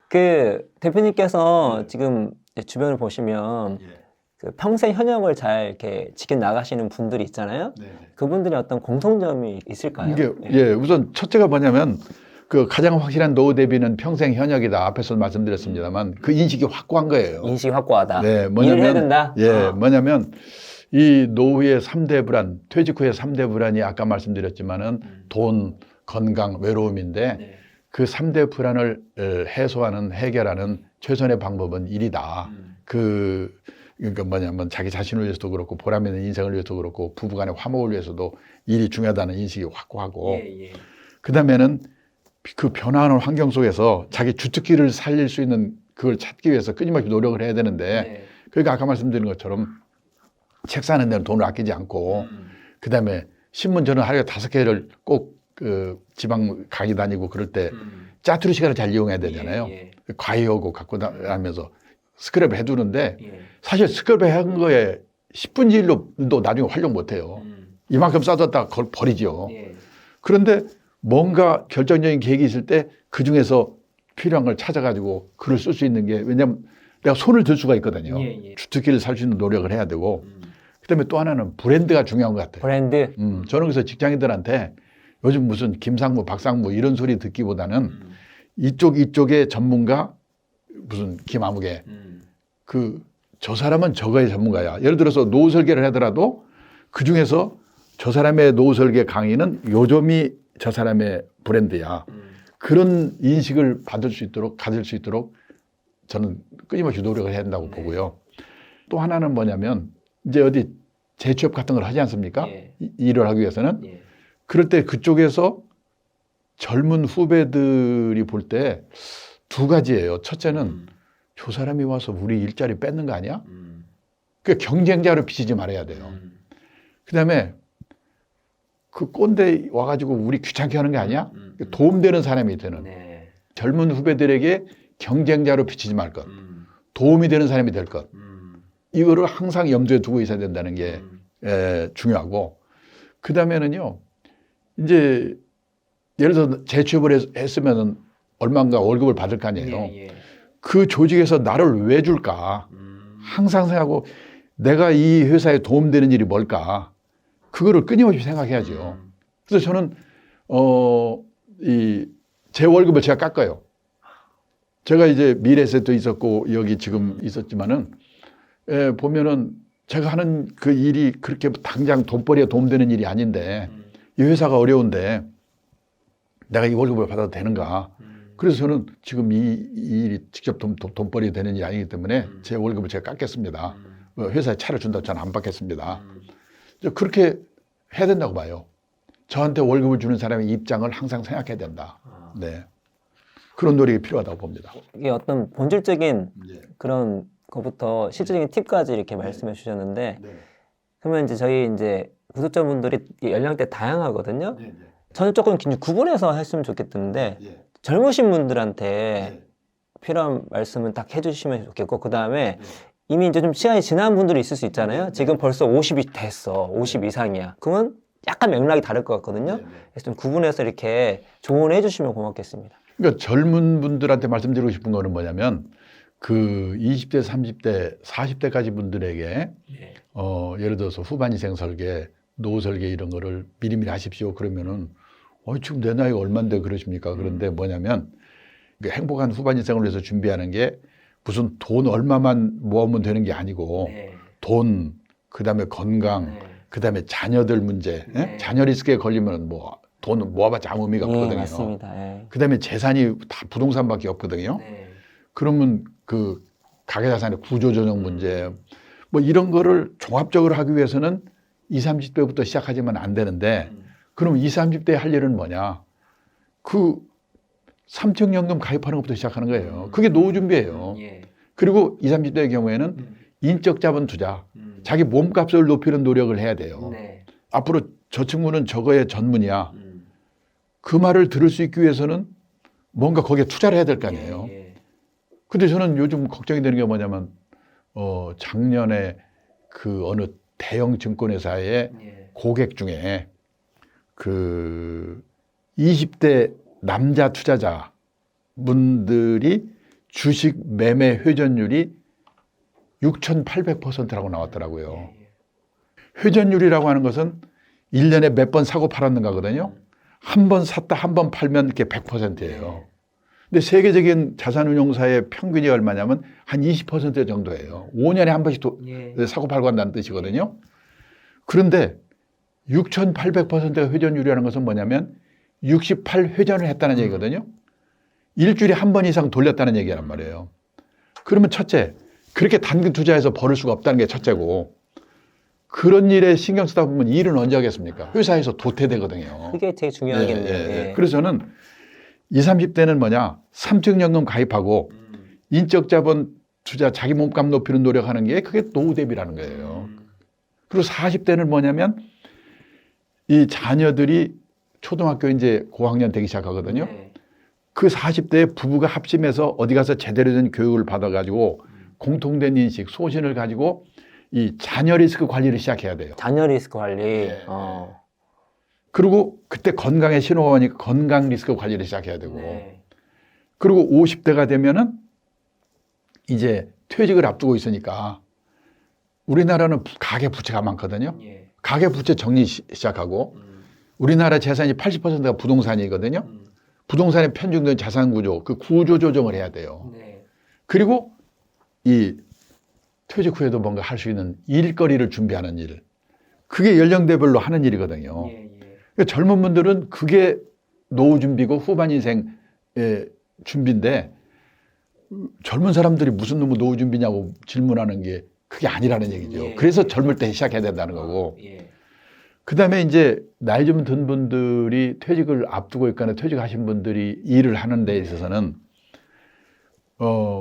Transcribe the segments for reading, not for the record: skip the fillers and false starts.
그 대표님께서 지금 주변을 보시면 그 평생 현역을 잘 이렇게 지켜나가시는 분들이 있잖아요. 그분들이 어떤 공통점이 있을까요? 이게 우선 첫째가 뭐냐면 그 가장 확실한 노후 대비는 평생 현역이다. 앞에서 말씀드렸습니다만 그 인식이 확고한 거예요. 인식이 확고하다. 네, 일을 해야 된다. 뭐냐면 이 노후의 3대 불안, 퇴직 후의 3대 불안이 아까 말씀드렸지만은 돈, 건강, 외로움인데 그 3대 불안을 해소하는, 해결하는 최선의 방법은 일이다. 그러니까 뭐냐면 자기 자신을 위해서도 그렇고 보람 있는 인생을 위해서도 그렇고 부부간의 화목을 위해서도 일이 중요하다는 인식이 확고하고 그 다음에는 그 변화하는 환경 속에서 자기 주특기를 살릴 수 있는 그걸 찾기 위해서 끊임없이 노력을 해야 되는데 그러니까 아까 말씀드린 것처럼 책 사는 데는 돈을 아끼지 않고 그 다음에 신문 저는 하루에 5개를 꼭 그 지방 강의 다니고 그럴 때 짜투리 시간을 잘 이용해야 되잖아요. 과외하고 갖고 다니면서 스크랩을 해두는데 사실 스크랩을 한 거에 10분의 1도 나중에 활용 못해요. 이만큼 써뒀다가 그걸 버리죠. 그런데 뭔가 결정적인 계획이 있을 때 그중에서 필요한 걸 찾아가지고 글을 쓸 수 있는 게 왜냐하면 내가 손을 들 수가 있거든요. 주특기를 살 수 있는 노력을 해야 되고 그다음에 또 하나는 브랜드가 중요한 것 같아요. 브랜드? 저는 그래서 직장인들한테 요즘 무슨 김상무, 박상무 이런 소리 듣기보다는 이쪽의 전문가 무슨 김아무개 저 사람은 저거의 전문가야. 예를 들어서 노후 설계를 하더라도 그중에서 저 사람의 노후 설계 강의는 요점이 저 사람의 브랜드야. 그런 인식을 가질 수 있도록 저는 끊임없이 노력을 해야 된다고 보고요. 또 하나는 뭐냐면 이제 어디 재취업 같은 걸 하지 않습니까? 일을 하기 위해서는. 그럴 때 그쪽에서 젊은 후배들이 볼 때 2가지예요. 첫째는 저 사람이 와서 우리 일자리 뺏는 거 아니야? 그 경쟁자로 비치지 말아야 돼요. 그다음에 그 꼰대 와가지고 우리 귀찮게 하는 게 아니야? 도움되는 사람이 되는 젊은 후배들에게 경쟁자로 비치지 말 것. 도움이 되는 사람이 될 것. 이거를 항상 염두에 두고 있어야 된다는 게 중요하고 그 다음에는요 이제 예를 들어서 재취업을 했으면 얼마인가 월급을 받을 거 아니에요. 그 조직에서 나를 왜 줄까? 항상 생각하고 내가 이 회사에 도움되는 일이 뭘까? 그거를 끊임없이 생각해야죠. 그래서 저는 제 월급을 제가 깎아요. 제가 이제 미래에셋도 있었고 여기 지금 있었지만은 보면은 제가 하는 그 일이 그렇게 당장 돈벌이에 도움되는 일이 아닌데 이 회사가 어려운데 내가 이 월급을 받아도 되는가? 그래서 저는 지금 이 일이 직접 돈벌이 되는 일이 아니기 때문에 제 월급을 제가 깎겠습니다. 회사에 차를 준다고 저는 안 받겠습니다. 그렇게 해야 된다고 봐요. 저한테 월급을 주는 사람의 입장을 항상 생각해야 된다. 네. 그런 노력이 필요하다고 봅니다. 이게 어떤 본질적인 그런 것부터 실질적인 팁까지 이렇게 말씀해 주셨는데 그러면 이제 저희 이제 구독자분들이 연령대 다양하거든요. 저는 조금 구분해서 했으면 좋겠는데 젊으신 분들한테 필요한 말씀은 딱 해주시면 좋겠고 그 다음에 이미 이제 좀 시간이 지난 분들이 있을 수 있잖아요. 지금 벌써 50이 됐어. 50 이상이야. 그러면 약간 맥락이 다를 것 같거든요. 그래서 좀 구분해서 이렇게 조언해 주시면 고맙겠습니다. 그러니까 젊은 분들한테 말씀드리고 싶은 거는 뭐냐면 그 20대, 30대, 40대까지 분들에게 예를 들어서 후반인생 설계, 노후 설계 이런 거를 미리미리 하십시오. 그러면은 지금 내 나이가 얼만데 그러십니까? 그런데 뭐냐면 행복한 후반인생을 위해서 준비하는 게 무슨 돈 얼마만 모으면 되는 게 아니고 돈, 그다음에 건강, 그다음에 자녀들 문제, 자녀 리스크에 걸리면 뭐 돈 모아봤자 아무 의미가 없거든요. 맞습니다. 그다음에 재산이 다 부동산밖에 없거든요. 그러면 그 가계자산의 구조조정 문제 뭐 이런 거를 종합적으로 하기 위해서는 20, 30대부터 시작하지만 안 되는데 그럼 20, 30대에 할 일은 뭐냐? 그 삼청연금 가입하는 것부터 시작하는 거예요. 그게 노후 준비예요. 그리고 20, 30대의 경우에는 인적 자본 투자, 자기 몸값을 높이는 노력을 해야 돼요. 앞으로 저 친구는 저거의 전문이야. 그 말을 들을 수 있기 위해서는 뭔가 거기에 투자를 해야 될 거 아니에요. 근데 저는 요즘 걱정이 되는 게 뭐냐면 작년에 그 어느 대형 증권회사의 고객 중에 그 20대 남자 투자자 분들이 주식 매매 회전율이 6,800%라고 나왔더라고요. 회전율이라고 하는 것은 1년에 몇 번 사고 팔았는가거든요. 한 번 샀다 한 번 팔면 이렇게 100%예요. 근데 세계적인 자산운용사의 평균이 얼마냐면 한 20% 정도예요. 5년에 한 번씩 사고 팔고 한다는 뜻이거든요. 그런데 6,800%가 회전율이라는 것은 뭐냐면 68회전을 했다는 얘기거든요. 일주일에 한 번 이상 돌렸다는 얘기란 말이에요. 그러면 첫째, 그렇게 단기 투자해서 벌을 수가 없다는 게 첫째고, 그런 일에 신경 쓰다 보면 일은 언제 하겠습니까? 회사에서 도태되거든요. 그게 되게 중요하겠네요. 그래서 저는 20, 30대는 뭐냐, 삼층연금 가입하고 인적 자본 투자 자기 몸값 높이는 노력하는 게 그게 노후 대비라는 거예요. 그리고 40대는 뭐냐면 이 자녀들이 초등학교 이제 고학년 되기 시작하거든요. 그 40대에 부부가 합심해서 어디 가서 제대로 된 교육을 받아가지고 공통된 인식, 소신을 가지고 이 자녀 리스크 관리를 시작해야 돼요. 자녀 리스크 관리. 그리고 그때 건강의 신호가 오니까 건강 리스크 관리를 시작해야 되고. 그리고 50대가 되면은 이제 퇴직을 앞두고 있으니까 우리나라는 가계 부채가 많거든요. 가계 부채 정리 시작하고 우리나라 재산이 80%가 부동산이거든요. 부동산에 편중된 자산 구조, 그 구조 조정을 해야 돼요. 그리고 이 퇴직 후에도 뭔가 할 수 있는 일거리를 준비하는 일. 그게 연령대별로 하는 일이거든요. 그러니까 젊은 분들은 그게 노후 준비고 후반 인생의 준비인데 젊은 사람들이 무슨 놈의 노후 준비냐고 질문하는 게 그게 아니라는 얘기죠. 그래서 젊을 때 시작해야 된다는 거고. 그 다음에 이제 나이 좀 든 분들이 퇴직을 앞두고 있거나 퇴직하신 분들이 일을 하는 데 있어서는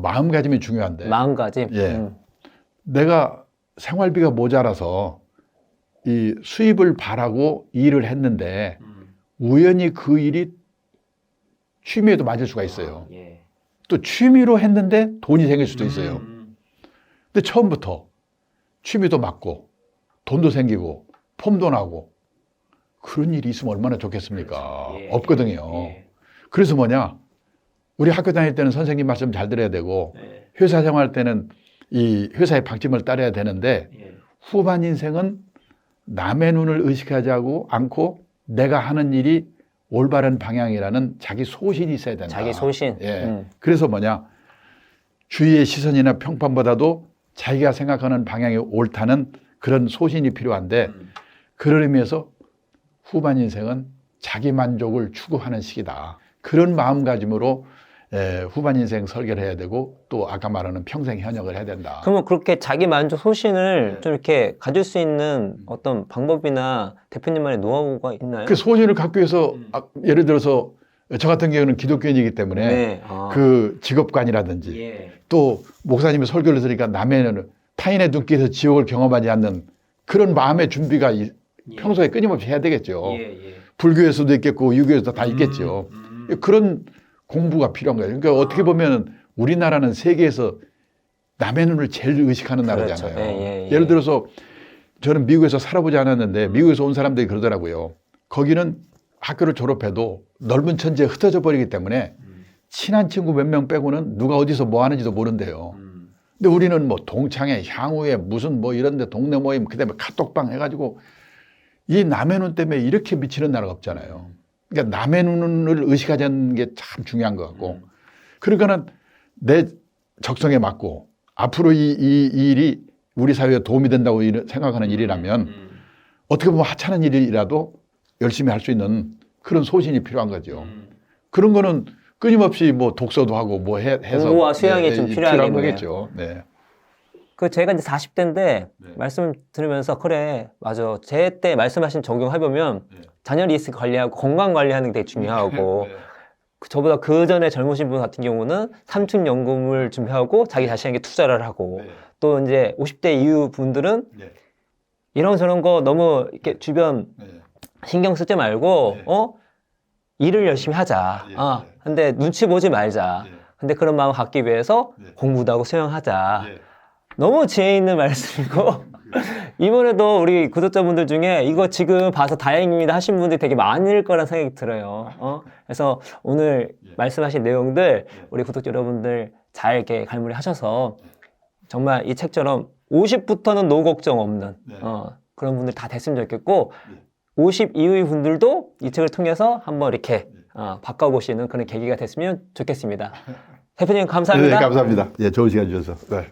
마음가짐이 중요한데. 마음가짐? 내가 생활비가 모자라서 이 수입을 바라고 일을 했는데 우연히 그 일이 취미에도 맞을 수가 있어요. 또 취미로 했는데 돈이 생길 수도 있어요. 근데 처음부터 취미도 맞고 돈도 생기고 폼도 나고 그런 일이 있으면 얼마나 좋겠습니까? 없거든요. 그래서 뭐냐, 우리 학교 다닐 때는 선생님 말씀 잘 들어야 되고 회사 생활 때는 이 회사의 방침을 따라야 되는데 후반 인생은 남의 눈을 의식하지 않고 내가 하는 일이 올바른 방향이라는 자기 소신이 있어야 된다. 자기 소신. 그래서 뭐냐, 주위의 시선이나 평판보다도 자기가 생각하는 방향이 옳다는 그런 소신이 필요한데 그런 의미에서 후반 인생은 자기 만족을 추구하는 시기다. 그런 마음가짐으로 후반 인생 설계를 해야 되고 또 아까 말하는 평생 현역을 해야 된다. 그러면 그렇게 자기 만족 소신을 좀 이렇게 가질 수 있는 어떤 방법이나 대표님만의 노하우가 있나요? 그 소신을 갖기 위해서 예를 들어서 저 같은 경우는 기독교인이기 때문에 그 직업관이라든지 또 목사님이 설교를 들으니까 타인의 눈길에서 지옥을 경험하지 않는 그런 마음의 준비가 평소에 끊임없이 해야 되겠죠. 불교에서도 있겠고 유교에서도 다 있겠죠. 그런 공부가 필요한 거예요. 그러니까 어떻게 보면 우리나라는 세계에서 남의 눈을 제일 의식하는 나라잖아요. 예를 들어서 저는 미국에서 살아보지 않았는데 미국에서 온 사람들이 그러더라고요. 거기는 학교를 졸업해도 넓은 천지에 흩어져 버리기 때문에 친한 친구 몇 명 빼고는 누가 어디서 뭐 하는지도 모른대요. 근데 우리는 뭐 동창회, 향후회, 무슨 뭐 이런 데 동네 모임, 그다음에 카톡방 해가지고 이 남의 눈 때문에 이렇게 미치는 나라가 없잖아요. 그러니까 남의 눈을 의식하자는 게 참 중요한 것 같고. 그러니까는 내 적성에 맞고 앞으로 이 일이 우리 사회에 도움이 된다고 생각하는 일이라면 어떻게 보면 하찮은 일이라도 열심히 할 수 있는 그런 소신이 필요한 거죠. 그런 거는 끊임없이 뭐 독서도 하고 뭐 해서 공부와 수양이 좀 필요한 거겠죠. 네. 그 제가 이제 40대인데 말씀 들으면서 그래 맞아 제 때 말씀하신 적용해보면 자녀 리스크 관리하고 건강 관리하는 게 되게 중요하고 저보다 그 전에 젊으신 분 같은 경우는 삼층연금을 준비하고 자기 자신에게 투자를 하고 또 이제 50대 이후 분들은 이런저런 거 너무 이렇게 주변 신경 쓰지 말고 일을 열심히 하자. 근데 눈치 보지 말자. 근데 그런 마음 갖기 위해서 공부도 하고 수영하자. 너무 지혜 있는 말씀이고 이번에도 우리 구독자분들 중에 이거 지금 봐서 다행입니다 하신 분들이 되게 많을 거란 생각이 들어요. 그래서 오늘 말씀하신 내용들 우리 구독자 여러분들 잘 이렇게 갈무리하셔서 정말 이 책처럼 50부터는 노 걱정 없는 그런 분들 다 됐으면 좋겠고 50 이후의 분들도 이 책을 통해서 한번 이렇게 바꿔보시는 그런 계기가 됐으면 좋겠습니다. 대표님 감사합니다. 네, 감사합니다. 예, 좋은 시간 주셔서. 네.